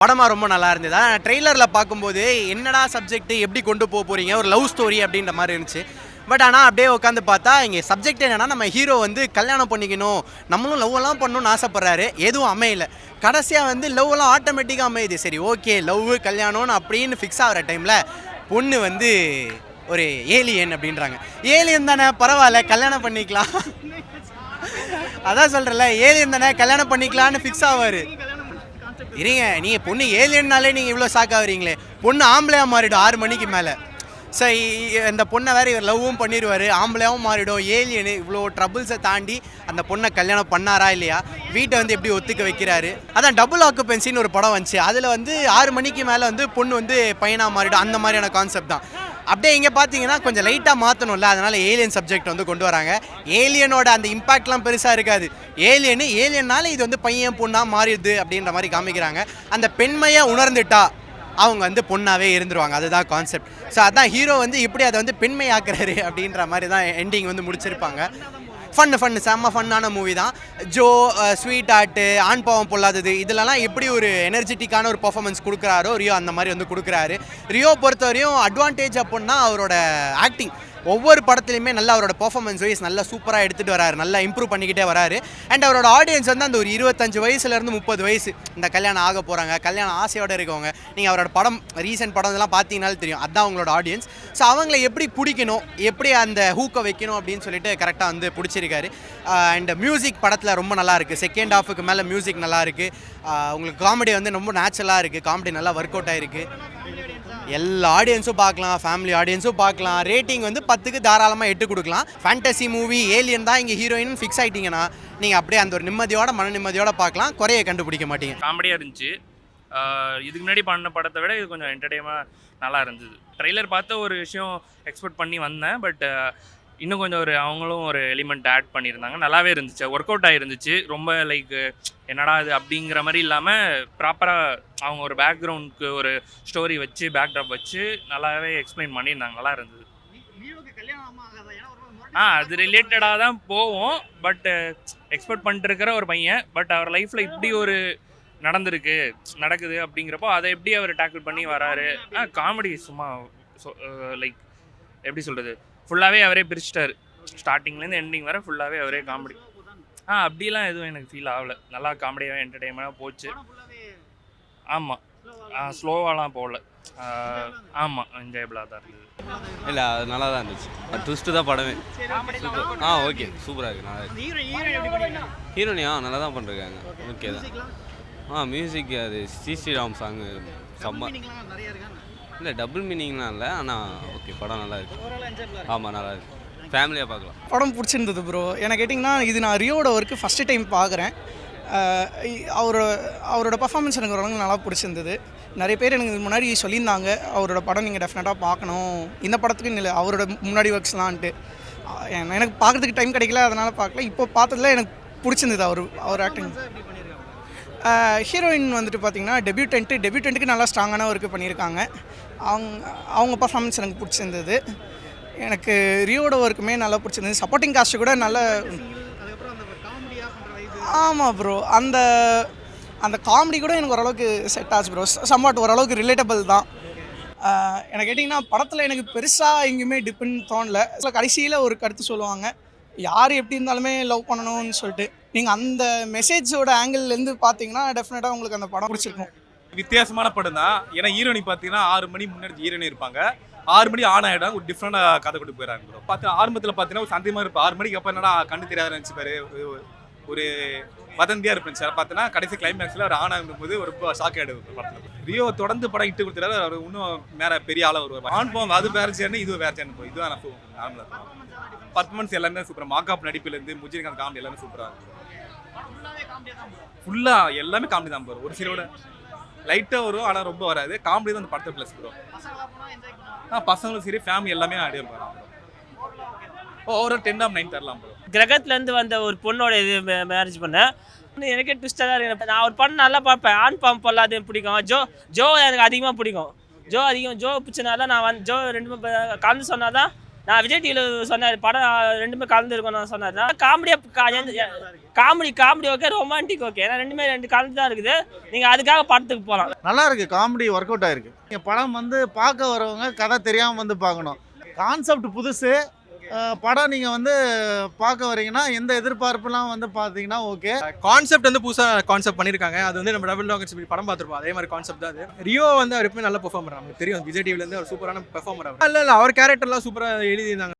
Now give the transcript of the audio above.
படமா ரொம்ப நல்லா இருந்தது. ஆனால் ட்ரெய்லரில் பார்க்கும்போது என்னடா சப்ஜெக்ட் எப்படி கொண்டு போக போகிறீங்க, ஒரு லவ் ஸ்டோரி அப்படின்ற மாதிரி இருந்துச்சு. பட் ஆனால் அப்படியே உட்காந்து பார்த்தா இங்கே சப்ஜெக்ட் என்னன்னா, நம்ம ஹீரோ வந்து கல்யாணம் பண்ணிக்கணும், நம்மளும் லவ்வெல்லாம் பண்ணணும்னு ஆசைப்படுறாரு, எதுவும் அமையல. கடைசியாக வந்து லவ்வெல்லாம் ஆட்டோமேட்டிக்காக அமையுது. சரி ஓகே லவ் கல்யாணம்னு அப்படின்னு ஃபிக்ஸ் ஆகிற டைமில் பொண்ணு வந்து ஒரு ஏலியன் அப்படின்றாங்க. ஏலியன் தானே, பரவாயில்ல கல்யாணம் பண்ணிக்கலாம். அதான் சொல்கிறேன்ல, ஏலியன் தானே கல்யாணம் பண்ணிக்கலான்னு ஃபிக்ஸ் ஆவார். இருங்க, நீங்கள் பொண்ணு ஏலியன்னாலே நீங்கள் இவ்வளோ ஷாக் ஆகுறீங்களே. பொண்ணு ஆம்பளையாக மாறிடும் 6 மணிக்கு மேலே. ஸோ இந்த பொண்ணை வேறு இவர் லவ்வும் பண்ணிடுவார், ஆம்பளையாகவும் மாறிடும். ஏலியனு இவ்வளோ ட்ரபிள்ஸை தாண்டி அந்த பொண்ணை கல்யாணம் பண்ணாரா இல்லையா, வீட்டை வந்து எப்படி ஒத்துக்க வைக்கிறாரு. அதான் டபுள் ஆக்குபென்சின்னு ஒரு படம் வந்துச்சு. அதில் வந்து 6 மணிக்கு மேலே வந்து பொண்ணு வந்து பையனாக மாறிடும், அந்த மாதிரியான கான்செப்ட் தான். அப்படியே இங்கே பார்த்தீங்கன்னா கொஞ்சம் லைட்டாக மாற்றணும்ல, அதனால் ஏலியன் சப்ஜெக்ட் வந்து கொண்டு வராங்க. ஏலியனோட அந்த இம்பாக்ட்லாம் பெருசாக இருக்காது. ஏலியன்னால இது வந்து பையன் பொண்ணாக மாறிடுது அப்படின்ற மாதிரி காமிக்கிறாங்க. அந்த பெண்மையை உணர்ந்துட்டா அவங்க வந்து பொண்ணாகவே இருந்துருவாங்க, அதுதான் கான்செப்ட். ஸோ அதான் ஹீரோ வந்து இப்படி அதை வந்து பெண்மையாக்குறாரு அப்படின்ற மாதிரி தான் எண்டிங் வந்து முடிச்சிருப்பாங்க. ஃபன்னு செம்ம ஃபன்னான மூவி தான். ஜோ ஸ்வீட் ஆர்ட்டு, ஆண் பாவம் பொல்லாதது, இதிலலாம் எப்படி ஒரு எனர்ஜெட்டிக்கான ஒரு பர்ஃபார்மன்ஸ் கொடுக்குறாரோ ரியோ அந்த மாதிரி வந்து கொடுக்குறாரு. ரியோ பொறுத்தவரையும் அட்வான்டேஜ் அப்படின்னா அவரோட ஆக்டிங். ஒவ்வொரு படத்துலையுமே நல்லா அவரோட பர்ஃபார்மன்ஸ் வைஸ் நல்லா சூப்பராக எடுத்துகிட்டு வராரு, நல்லா இம்ப்ரூவ் பண்ணிக்கிட்டே வராரு. அண்ட் அவரோட ஆடியன்ஸ் வந்து அந்த ஒரு 25 வயசுலேருந்து 30 வயசு, இந்த கல்யாணம் ஆக போகிறாங்க, கல்யாணம் ஆசையோடு இருக்கவங்க. நீங்கள் அவரோட படம் ரீசெண்ட் படம் இதெல்லாம் பார்த்தீங்கன்னாலும் தெரியும், அதுதான் அவங்களோட ஆடியன்ஸ். ஸோ அவங்கள எப்படி பிடிக்கணும், எப்படி அந்த ஹூக்கை வைக்கணும் அப்படின்னு சொல்லிட்டு கரெக்டாக வந்து பிடிச்சிருக்காரு. அண்ட் மியூசிக் படத்தில் ரொம்ப நல்லா இருக்குது. செகண்ட் ஹாஃபுக்கு மேலே மியூசிக் நல்லா இருக்குது. உங்களுக்கு காமெடி வந்து ரொம்ப நேச்சுரலாக இருக்குது, காமெடி நல்லா ஒர்க் அவுட் ஆகிருக்கு. எல்லா ஆடியன்ஸும் பார்க்கலாம், ஃபேமிலி ஆடியன்ஸும் பார்க்கலாம். ரேட்டிங் வந்து 10க்கு தாராளமாக 8 கொடுக்கலாம். ஃபேண்டசி மூவி ஏலியன் தான் இங்கே ஹீரோயின் ஃபிக்ஸ் ஆகிட்டிங்கன்னா நீங்கள் அப்படியே அந்த ஒரு நிம்மதியோட மன நிம்மதியோட பார்க்கலாம், குறைய கண்டுபிடிக்க மாட்டீங்க. காமெடியாக இருந்துச்சு. இதுக்கு முன்னாடி பண்ண படத்தை விட இது கொஞ்சம் என்டர்டெயினாக நல்லா இருந்தது. ட்ரெய்லர் பார்த்து ஒரு விஷயம் எக்ஸ்பெக்ட் பண்ணி வந்தேன், பட் இன்னும் கொஞ்சம் அவங்களும் ஒரு எலிமெண்ட் ஆட் பண்ணியிருந்தாங்க, நல்லாவே இருந்துச்சு, ஒர்க் அவுட் ஆகிருந்துச்சு. ரொம்ப லைக் என்னடா இது அப்படிங்கிற மாதிரி இல்லாமல் ப்ராப்பராக அவங்க ஒரு பேக்ரவுண்டுக்கு ஒரு ஸ்டோரி வச்சு பேக்ட்ராப் வச்சு நல்லாவே எக்ஸ்பிளைன் பண்ணியிருந்தாங்க, நல்லா இருந்தது. அது ரிலேட்டடாக தான் போவோம், பட் எக்ஸ்பெக்ட் பண்ணிட்டு இருக்கிற ஒரு பையன், பட் அவர் லைஃப்பில் இப்படி ஒரு நடக்குது அப்படிங்கிறப்போ அதை எப்படி அவர் டேக்கிள் பண்ணி வராரு. காமெடி சும்மா லைக் எப்படி சொல்கிறது, ஃபுல்லாகவே அவரே பிரிச்சிட்டாரு, ஸ்டார்டிங்லேருந்து எண்டிங் வர ஃபுல்லாகவே அவரே காமெடி. அப்படிலாம் எதுவும் எனக்கு ஃபீல் ஆகலை, நல்லா காமெடியாக என்டர்டெயின்மெண்ட்டாக போச்சு. ஆமாம், ஸ்லோவாலாம் போகல. ஆமாம், என்ஜாயபிளாக தான் இருந்தது. இல்லை அது நல்லா தான் இருந்துச்சு. ட்விஸ்ட்டு தான் படமே. சூப்பர். ஓகே சூப்பராக இருக்குது, நல்லா இருக்குது. ஹீரோனியா நல்லா தான் பண்ணிருக்காங்க, ஓகே தான். மியூசிக் அது ஸ்ரீராம் சாங்கு செம்ம. இல்லை டபுள் மீனிங்லாம் இல்லை, ஆனால் ஓகே படம் நல்லா இருக்குது. ஆமாம் நல்லா இருக்குது, ஃபேமிலியாக பார்க்கலாம். படம் பிடிச்சிருந்தது ப்ரோ. எனக்கு கேட்டிங்கன்னா இது நான் ரியோட ஒர்க்கு ஃபஸ்ட்டு டைம் பார்க்குறேன். அவரோட பர்ஃபார்மன்ஸ் எனக்கு ஓரளவுக்கு நல்லா பிடிச்சிருந்தது. நிறைய பேர் எனக்கு இதுக்கு முன்னாடி சொல்லியிருந்தாங்க அவரோட படம் நீங்கள் டெஃபினட்டாக பார்க்கணும், இந்த படத்துக்குன்னு இல்லை அவரோட முன்னாடி ஒர்க்ஸ்லான்ட்டு. எனக்கு பார்க்குறதுக்கு டைம் கிடைக்கல, அதனால் பார்க்கல. இப்போ பார்த்ததில் எனக்கு பிடிச்சிருந்தது அவர் ஆக்டிங். ஹீரோயின் வந்துட்டு பார்த்திங்கன்னா டெபியூட்டண்ட்டுக்கு நல்லா ஸ்ட்ராங்கான ஒர்க்கு பண்ணியிருக்காங்க. அவங்க பர்ஃபார்மன்ஸ் எனக்கு பிடிச்சிருந்தது. எனக்கு ரியோட ஒர்க்குமே நல்லா பிடிச்சிருந்தது. சப்போர்ட்டிங் காஸ்ட்டு கூட நல்ல. ஆமாம் ப்ரோ, அந்த காமெடி கூட எனக்கு ஓரளவுக்கு செட் ஆச்சு ப்ரோ. சம்வாட் ஓரளவுக்கு ரிலேட்டபிள் தான். எனக்கு கேட்டிங்கன்னா படத்தில் எனக்கு பெருசாக எங்கேயுமே டிபெண்ட் தோணலை. கடைசியில் ஒரு கருத்து சொல்லுவாங்க, யார் எப்படி இருந்தாலுமே லவ் பண்ணணும்னு சொல்லிட்டு. நீங்கள் அந்த மெசேஜோட ஆங்கிள்லேருந்து பார்த்தீங்கன்னா டெஃபினட்டாக உங்களுக்கு அந்த படம் பிடிச்சிருக்கும். வித்தியாசமான படம் தான். ஏன்னா ஹீரோனி பார்த்தீங்கன்னா 6 மணி முன்னாடி ஹீரோனி இருப்பாங்க, 6 மணி ஆன் ஆகிடும், ஒரு டிஃப்ரெண்டாக கதை கொண்டு போயிடறாங்க ப்ரோ. பார்த்து ஆரம்பத்தில் பார்த்தீங்கன்னா ஒரு சந்தேகமாக இருப்பேன், 6 மணிக்கு அப்போ என்னடா கண்ணு தெரியாத நினச்சிப்பாரு, ஒரு வதந்தியாக இருப்பேன் சார். பார்த்தீங்கன்னா கடைசி கிளைமேக்ஸில் அவர் ஆன் ஆகும்போது ஒரு ஷாக் ஆகிடுது படத்தில். ரியோ தொடர்ந்து படம் இட்டு கொடுத்துறாரு, அவர் இன்னும் மேலே பெரிய ஆளாக வருவார். ஆன் போவோம், அது வேறு சேர்ந்து இது வேறு சேர்ந்து போய் இதுதான் நார்மலாக பர்ஃபார்மன்ஸ் எல்லாமே சூப்பராக. மாக்காப் நடிப்புலேருந்து முஜினிகாந்த் காமெடி எல்லாமே சூப்பராக இருக்கும். ஃபுல்லாக எல்லாமே காமெடி தான் போகிறோம். ஒரு சிலோட லைட்டாக வரும், ஆனால் ரொம்ப வராது. காமெடி தான் அந்த படத்தை ப்ளஸ் ப்ரோ. பசங்களும் சரி ஃபேமிலி எல்லாமே ஆடியோ போகிறாங்க. ஓவரா 10/9 தரலாம் ப்ரோ. கிரகத்துலேருந்து வந்த ஒரு பொண்ணோட இது மேரேஜ் பண்ணேன். எனக்கே ட்விஸ்ட்டாக தான் இருக்கு. நான் ஒரு படம் நல்லா பார்ப்பேன், ஆண் பாவம் பொல்லாதது பிடிக்கும். ஜோ எனக்கு அதிகமாக பிடிக்கும். ஜோ பிடிச்சனால நான் ஜோ 2 கலந்து சொன்னால் தான் நான் விஜய் டிவியில் சொன்னார் படம் ரெண்டுமே கலந்துருக்கோம் சொன்னார். நான் காமெடி ஓகே, ரொமான்டிக் ஓகே, ஏன்னா ரெண்டு கலந்து தான் இருக்குது. நீங்கள் அதுக்காக படத்துக்கு போகலாம். நல்லா இருக்கு, காமெடி ஒர்க் அவுட் ஆயிருக்கு. நீங்கள் படம் வந்து பார்க்க வரவங்க கதை தெரியாமல் வந்து பார்க்கணும். கான்செப்ட் புதுசு. படம் நீங்கள் வந்து பார்க்க வரீங்கன்னா எந்த எதிர்பார்ப்புலாம் வந்து பார்த்தீங்கன்னா ஓகே. கான்செப்ட் வந்து புதுசாக கான்செப்ட் பண்ணியிருக்காங்க. அது வந்து நம்ம டபுள் டாக் படம் பார்த்துருப்போம், அதே மாதிரி கான்செப்ட் தான் அது. ரியோ வந்து அவர் எப்பவுமே நல்லா பெர்ஃபார்ம் பண்ணுறாங்க, நமக்கு தெரியும். விஜய் டிவிலேருந்து அவர் சூப்பரான பெர்ஃபார்மர். அவர் இல்லை அவர் கேரக்டர்லாம் சூப்பராக எழுதியிருந்தாங்க.